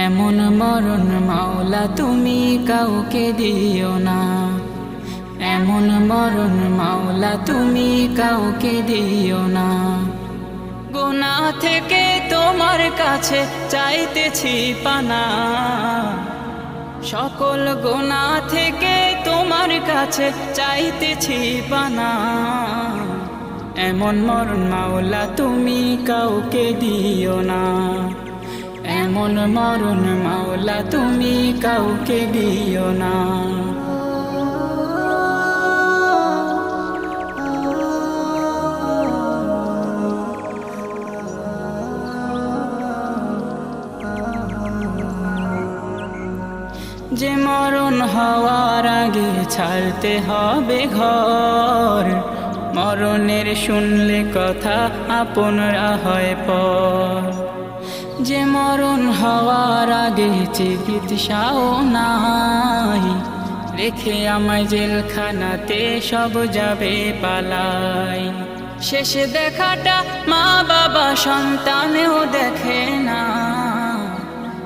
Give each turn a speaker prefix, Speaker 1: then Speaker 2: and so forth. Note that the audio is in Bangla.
Speaker 1: এমন মরণ মাওলা তুমি কাউকে দিও না, এমন মরণ মাওলা তুমি কাউকে দিও না। গুনাহ থেকে তোমার কাছে চাইতেছি পানা, সকল গুনাহ থেকে তোমার কাছে চাইতেছি পানা। এমন মরণ মাওলা তুমি কাউকে দিও না, এমন মরণ মাওলা তুমি কাউকে দিও না। যে মরণ হওয়ার আগে ছাড়তে হবে ঘর, মরণের শুনলে কথা আপনরা হয় পর। যে মরণ হওয়ার আগে চিকিৎসাও নাই, রেখে আমায় জেলখানাতে সব যাবে পালাই। শেষে দেখাটা মা বাবা সন্তানেও দেখে না,